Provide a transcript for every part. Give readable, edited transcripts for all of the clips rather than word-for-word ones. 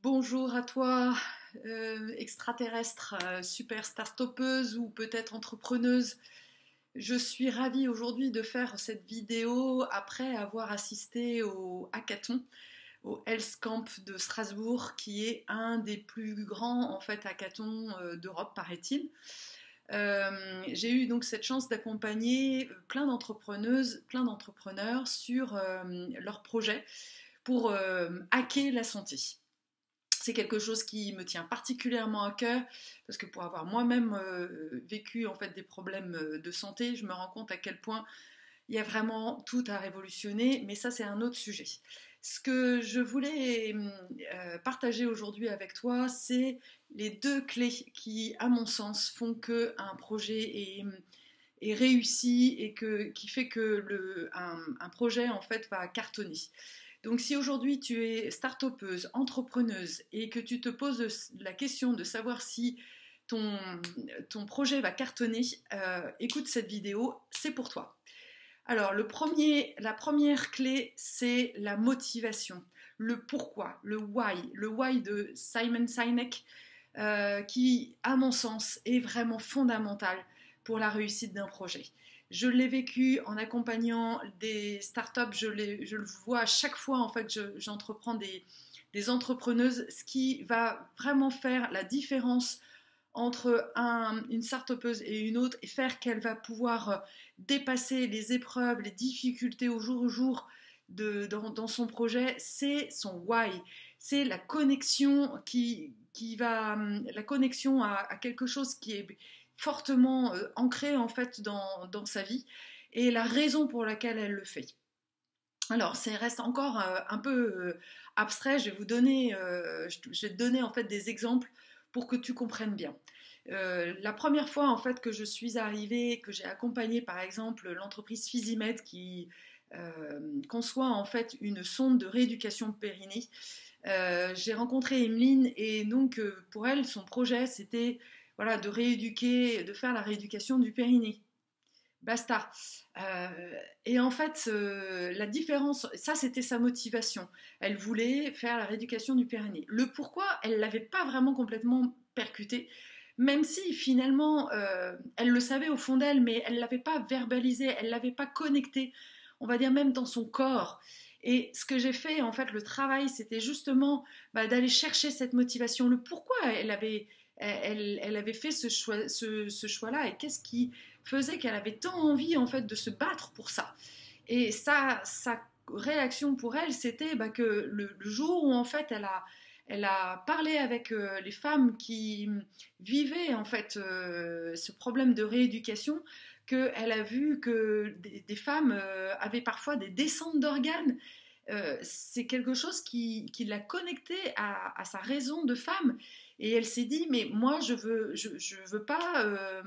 Bonjour à toi, extraterrestre, super start-upeuse ou peut-être entrepreneuse. Je suis ravie aujourd'hui de faire cette vidéo après avoir assisté au hackathon, au Health Camp de Strasbourg, qui est un des plus grands en fait hackathons d'Europe, paraît-il. J'ai eu donc cette chance d'accompagner plein d'entrepreneuses, plein d'entrepreneurs sur leurs projets pour hacker la santé. C'est quelque chose qui me tient particulièrement à cœur parce que pour avoir moi-même vécu en fait des problèmes de santé, je me rends compte à quel point il y a vraiment tout à révolutionner, mais ça c'est un autre sujet. Ce que je voulais partager aujourd'hui avec toi, c'est les deux clés qui, à mon sens, font qu'un projet est réussi et qui fait que un projet en fait va cartonner. Donc si aujourd'hui tu es start-upeuse, entrepreneuse et que tu te poses la question de savoir si ton projet va cartonner, écoute cette vidéo, c'est pour toi. Alors la première clé, c'est la motivation, le pourquoi, le why de Simon Sinek, qui, à mon sens, est vraiment fondamental pour la réussite d'un projet. Je l'ai vécu en accompagnant des startups, je le vois à chaque fois en fait, j'entreprends des entrepreneuses, ce qui va vraiment faire la différence entre une start-upeuse et une autre et faire qu'elle va pouvoir dépasser les épreuves, les difficultés au jour dans son projet, c'est son why, c'est la connexion la connexion à quelque chose qui est fortement ancré en fait dans sa vie et la raison pour laquelle elle le fait. Alors, ça reste encore un peu abstrait. Je vais te donner en fait des exemples pour que tu comprennes bien. La première fois en fait que je suis arrivée, que j'ai accompagné par exemple l'entreprise Physimed qui conçoit en fait une sonde de rééducation périnée, j'ai rencontré Emeline et donc pour elle son projet c'était voilà de rééduquer, de faire la rééducation du périnée. Basta. Et en fait, la différence, ça c'était sa motivation. Elle voulait faire la rééducation du périnée. Le pourquoi, elle ne l'avait pas vraiment complètement percuté, même si finalement, elle le savait au fond d'elle, mais elle ne l'avait pas verbalisé, elle ne l'avait pas connecté, on va dire même dans son corps. Et ce que j'ai fait, en fait, le travail, c'était justement d'aller chercher cette motivation, le pourquoi elle avait fait ce choix-là et qu'est-ce qui faisait qu'elle avait tant envie en fait de se battre pour ça. Et sa réaction pour elle, c'était que le jour où en fait elle a parlé avec les femmes qui vivaient en fait ce problème de rééducation, qu'elle a vu que des femmes avaient parfois des descentes d'organes. C'est quelque chose qui l'a connectée à sa raison de femme et elle s'est dit mais moi je veux pas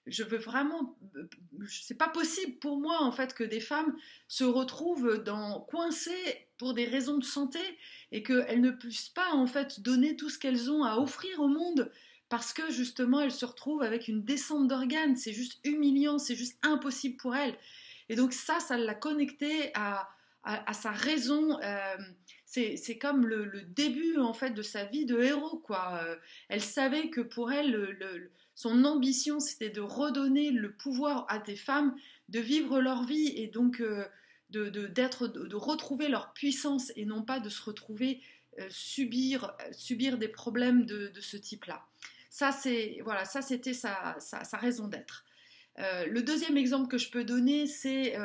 je veux vraiment c'est pas possible pour moi en fait que des femmes se retrouvent coincées pour des raisons de santé et qu'elles ne puissent pas en fait donner tout ce qu'elles ont à offrir au monde parce que justement elles se retrouvent avec une descente d'organes, c'est juste humiliant, c'est juste impossible pour elles. Et donc ça l'a connectée à sa raison. C'est comme le début en fait de sa vie de héros quoi. Elle savait que pour elle son ambition c'était de redonner le pouvoir à des femmes de vivre leur vie et donc de retrouver leur puissance et non pas de se retrouver subir des problèmes de ce type-là. Ça c'était sa raison d'être. Le deuxième exemple que je peux donner, c'est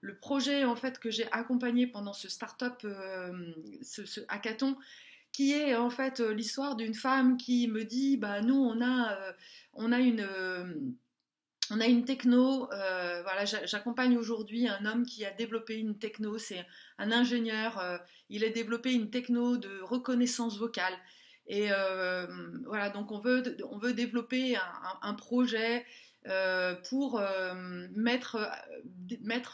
le projet en fait que j'ai accompagné pendant ce start-up, ce hackathon, qui est en fait l'histoire d'une femme qui me dit nous on a une techno, voilà, j'accompagne aujourd'hui un homme qui a développé une techno, c'est un ingénieur, il a développé une techno de reconnaissance vocale. Et voilà, donc on veut développer un projet pour mettre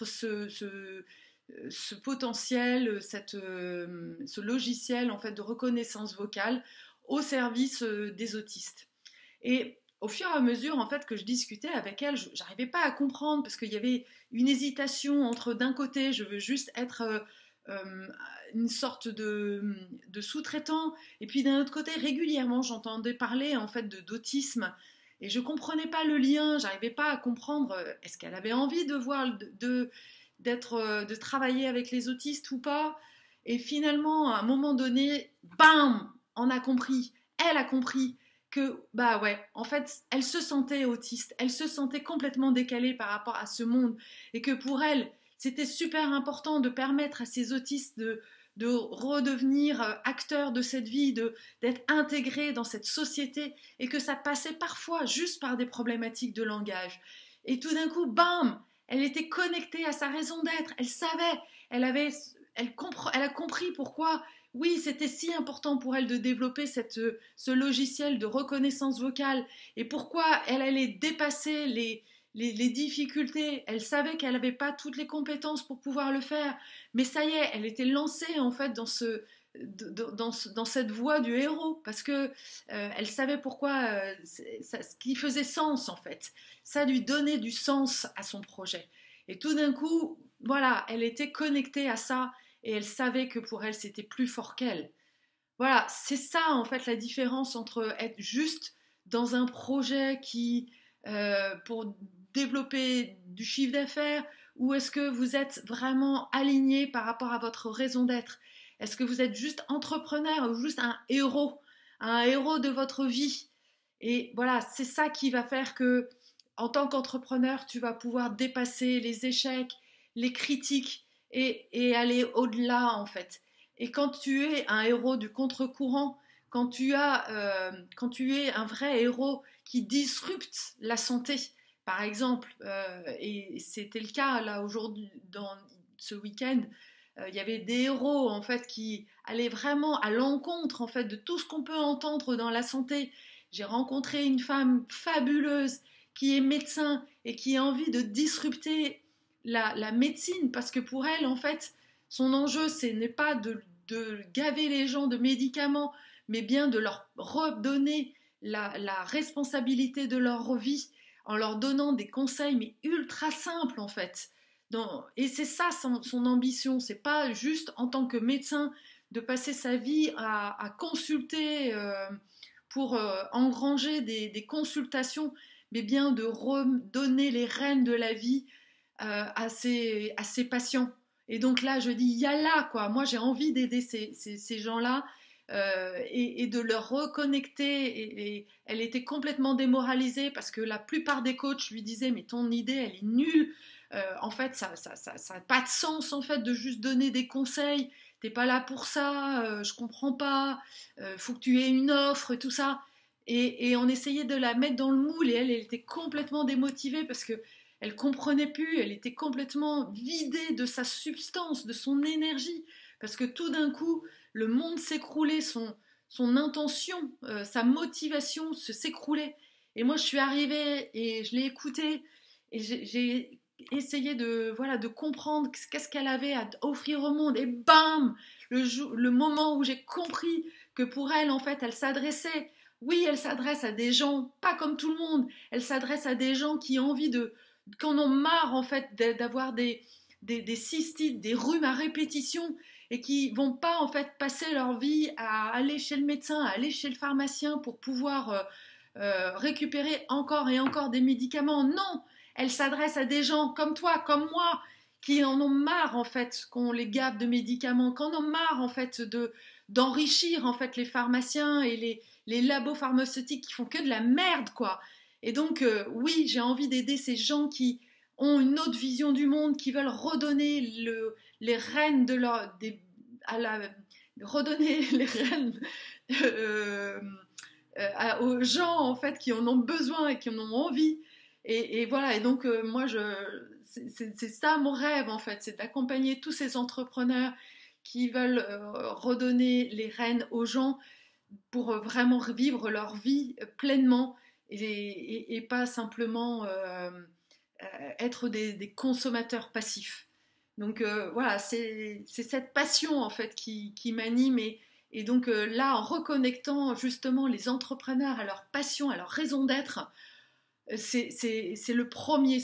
ce potentiel, ce logiciel en fait de reconnaissance vocale au service des autistes. Et au fur et à mesure en fait que je discutais avec elle, j'arrivais pas à comprendre parce qu'il y avait une hésitation entre d'un côté je veux juste être une sorte de sous-traitant. Et puis d'un autre côté, régulièrement, j'entendais parler en fait d'autisme. Et je ne comprenais pas le lien, j'arrivais pas à comprendre, est-ce qu'elle avait envie de voir, de travailler avec les autistes ou pas. Et finalement, à un moment donné, bam, on a compris, elle a compris que, bah ouais, en fait, elle se sentait autiste, elle se sentait complètement décalée par rapport à ce monde, et que pour elle, c'était super important de permettre à ces autistes de redevenir acteurs de cette vie, d'être intégrés dans cette société, et que ça passait parfois juste par des problématiques de langage. Et tout d'un coup, bam, elle était connectée à sa raison d'être, elle savait, elle a compris pourquoi, oui, c'était si important pour elle de développer ce logiciel de reconnaissance vocale, et pourquoi elle allait dépasser les difficultés. Elle savait qu'elle n'avait pas toutes les compétences pour pouvoir le faire, mais ça y est, elle était lancée en fait dans cette voie du héros, parce que elle savait pourquoi, ce qui faisait sens en fait. Ça lui donnait du sens à son projet. Et tout d'un coup, voilà, elle était connectée à ça, et elle savait que pour elle, c'était plus fort qu'elle. Voilà, c'est ça en fait la différence entre être juste dans un projet pour développer du chiffre d'affaires, ou est-ce que vous êtes vraiment aligné par rapport à votre raison d'être. Est-ce que vous êtes juste entrepreneur ou juste un héros de votre vie. Et voilà, c'est ça qui va faire que, en tant qu'entrepreneur, tu vas pouvoir dépasser les échecs, les critiques, et aller au-delà en fait. Et quand tu es un héros du contre-courant, quand tu es un vrai héros qui disrupte la santé, par exemple, et c'était le cas là aujourd'hui, dans ce week-end, il y avait des héros en fait qui allaient vraiment à l'encontre en fait de tout ce qu'on peut entendre dans la santé. J'ai rencontré une femme fabuleuse qui est médecin et qui a envie de disrupter la médecine, parce que pour elle en fait son enjeu ce n'est pas de gaver les gens de médicaments, mais bien de leur redonner la responsabilité de leur vie, en leur donnant des conseils mais ultra simples en fait. Et c'est ça son ambition, c'est pas juste en tant que médecin de passer sa vie à consulter pour engranger des consultations, mais bien de redonner les rênes de la vie à ses patients. Et donc là, je dis, yalla, quoi. Moi, j'ai envie d'aider ces gens-là, et de leur reconnecter. Et elle était complètement démoralisée parce que la plupart des coachs lui disaient, mais ton idée, elle est nulle. En fait, ça n'a pas de sens, en fait, de juste donner des conseils. T'es pas là pour ça, je comprends pas. Faut que tu aies une offre et tout ça. Et on essayait de la mettre dans le moule, et elle était complètement démotivée parce que elle comprenait plus, elle était complètement vidée de sa substance, de son énergie, parce que tout d'un coup, le monde s'écroulait, son intention, sa motivation s'écroulait. Et moi, je suis arrivée et je l'ai écoutée, et j'ai essayé de comprendre qu'est-ce qu'elle avait à offrir au monde. Et bam, le moment où j'ai compris que pour elle, en fait, elle s'adressait, oui, elle s'adresse à des gens, pas comme tout le monde, elle s'adresse à des gens qui ont envie qui en ont marre en fait d'avoir des cystites, des rhumes à répétition, et qui vont pas en fait passer leur vie à aller chez le médecin, à aller chez le pharmacien pour pouvoir récupérer encore et encore des médicaments. Non, elle s'adresse à des gens comme toi, comme moi, qui en ont marre en fait qu'on les gave de médicaments, qui en ont marre en fait d'enrichir en fait les pharmaciens et les labos pharmaceutiques qui font que de la merde, quoi. Et donc, oui, j'ai envie d'aider ces gens qui ont une autre vision du monde, qui veulent redonner les rênes redonner les rênes aux gens en fait qui en ont besoin et qui en ont envie. Et voilà. Et donc, moi, c'est ça mon rêve en fait, c'est d'accompagner tous ces entrepreneurs qui veulent redonner les rênes aux gens pour vraiment vivre leur vie pleinement, et pas simplement être des consommateurs passifs. Donc voilà, c'est cette passion en fait qui m'anime, et donc là, en reconnectant justement les entrepreneurs à leur passion, à leur raison d'être, c'est le premier,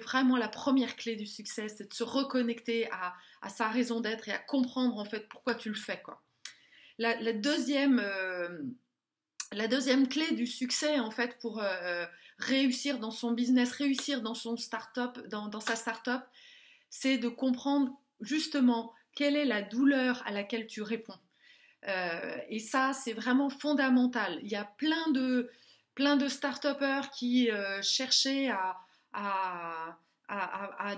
vraiment la première clé du succès, c'est de se reconnecter à sa raison d'être et à comprendre en fait pourquoi tu le fais, quoi. La deuxième, la deuxième clé du succès en fait pour réussir dans son business, réussir dans son start-up, dans sa start-up, c'est de comprendre justement quelle est la douleur à laquelle tu réponds. Et ça, c'est vraiment fondamental. Il y a plein de start-upers qui cherchaient à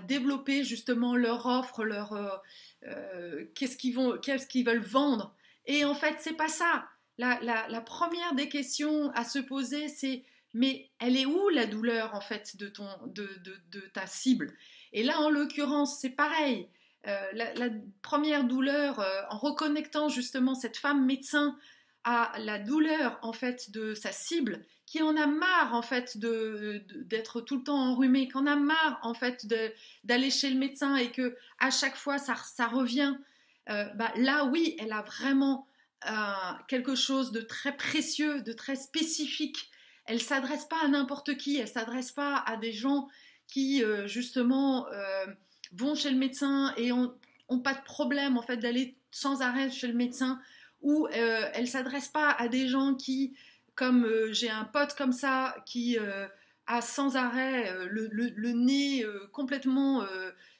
développer justement leur offre, qu'est-ce qu'ils veulent vendre. Et en fait, c'est pas ça. La première des questions à se poser, c'est mais elle est où la douleur en fait de ta cible? Et là, en l'occurrence, c'est pareil. La première douleur, en reconnectant justement cette femme médecin à la douleur en fait de sa cible, qui en a marre en fait d'être tout le temps enrhumée, qui en a marre en fait d'aller chez le médecin et que à chaque fois ça revient. Là oui, elle a vraiment quelque chose de très précieux, de très spécifique. Elle s'adresse pas à n'importe qui, elle s'adresse pas à des gens qui justement vont chez le médecin et ont pas de problème en fait d'aller sans arrêt chez le médecin, ou elle s'adresse pas à des gens qui, comme j'ai un pote comme ça qui a sans arrêt le nez complètement,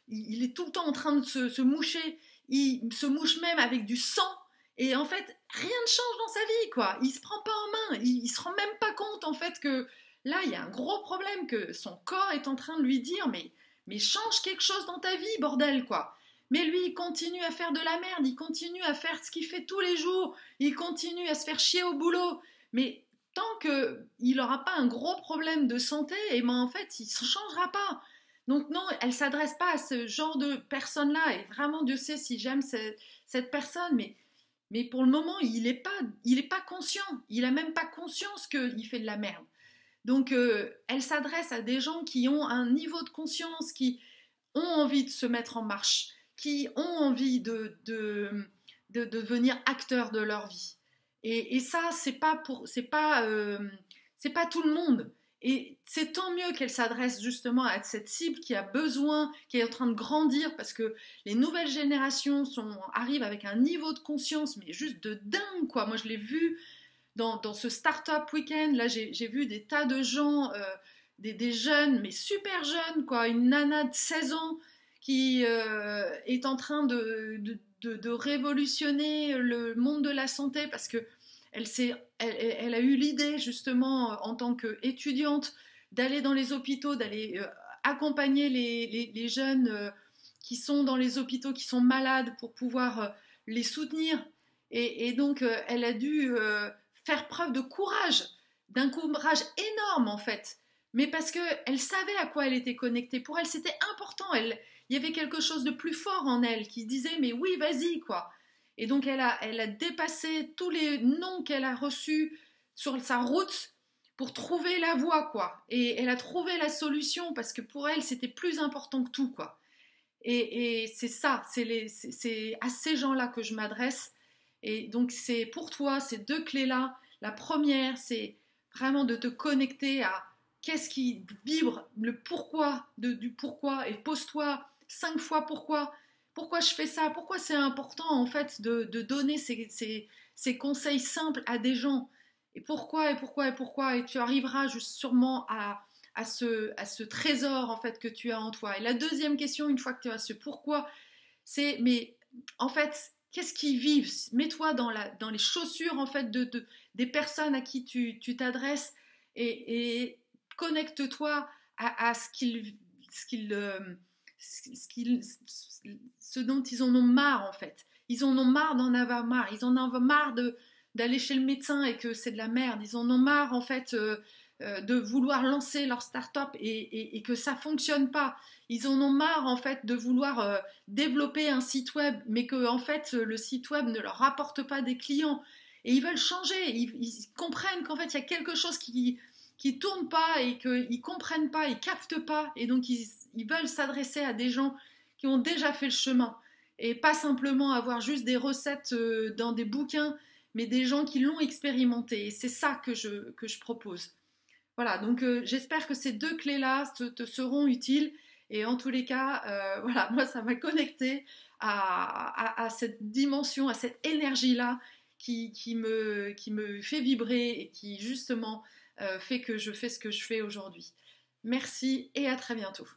il est tout le temps en train de se moucher, il se mouche même avec du sang. Et en fait, rien ne change dans sa vie, quoi. Il se prend pas en main, il se rend même pas compte en fait que là, il y a un gros problème, que son corps est en train de lui dire mais change quelque chose dans ta vie, bordel, quoi. Mais lui, il continue à faire de la merde, il continue à faire ce qu'il fait tous les jours, il continue à se faire chier au boulot. Mais tant qu'il n'aura pas un gros problème de santé, et ben en fait, il ne se changera pas. Donc non, elle ne s'adresse pas à ce genre de personne-là, et vraiment, Dieu sait si j'aime cette personne, mais pour le moment, il est pas conscient, il n'a même pas conscience qu'il fait de la merde. Donc, elle s'adresse à des gens qui ont un niveau de conscience, qui ont envie de se mettre en marche, qui ont envie de devenir acteurs de leur vie. Et ça, c'est pas tout le monde. Et c'est tant mieux qu'elle s'adresse justement à cette cible qui a besoin, qui est en train de grandir, parce que les nouvelles générations arrivent avec un niveau de conscience, mais juste de dingue, quoi. Moi, je l'ai vu dans ce Startup Weekend, là, j'ai vu des tas de gens, des jeunes, mais super jeunes, quoi. Une nana de 16 ans qui est en train de révolutionner le monde de la santé parce que elle a eu l'idée, justement, en tant qu'étudiante, d'aller dans les hôpitaux, d'aller accompagner les jeunes qui sont dans les hôpitaux, qui sont malades, pour pouvoir les soutenir. Et donc, elle a dû faire preuve de courage, d'un courage énorme en fait, mais parce qu'elle savait à quoi elle était connectée. Pour elle, c'était important. Il y avait quelque chose de plus fort en elle qui disait mais oui, vas-y, quoi. Et donc elle a dépassé tous les noms qu'elle a reçus sur sa route pour trouver la voie, quoi. Et elle a trouvé la solution parce que pour elle, c'était plus important que tout, quoi. Et c'est ça, c'est à ces gens-là que je m'adresse. Et donc, c'est pour toi, ces deux clés-là. La première, c'est vraiment de te connecter à qu'est-ce qui vibre, le pourquoi, du pourquoi, et pose-toi 5 fois pourquoi. Pourquoi je fais ça? Pourquoi c'est important, en fait, de donner ces conseils simples à des gens? Et pourquoi, et pourquoi, et pourquoi? Et tu arriveras juste sûrement à ce trésor, en fait, que tu as en toi. Et la deuxième question, une fois que tu as ce pourquoi, c'est, mais en fait, qu'est-ce qu'ils vivent? Mets-toi dans les chaussures en fait des personnes à qui tu t'adresses, et connecte-toi à ce dont ils en ont marre en fait. Ils en ont marre d'en avoir marre. Ils en ont marre d'aller chez le médecin et que c'est de la merde. Ils en ont marre en fait de vouloir lancer leur start-up et que ça fonctionne pas. Ils en ont marre en fait de vouloir développer un site web, mais que en fait le site web ne leur rapporte pas des clients. Et ils veulent changer. Ils comprennent qu'en fait il y a quelque chose qui tourne pas et qu'ils comprennent pas, ils captent pas. Et donc ils veulent s'adresser à des gens qui ont déjà fait le chemin et pas simplement avoir juste des recettes dans des bouquins, mais des gens qui l'ont expérimenté. Et c'est ça que je propose. Voilà, donc j'espère que ces deux clés-là te seront utiles. Et en tous les cas, voilà, moi, ça m'a connecté à cette dimension, à cette énergie-là qui me fait vibrer et qui, justement, fait que je fais ce que je fais aujourd'hui. Merci et à très bientôt.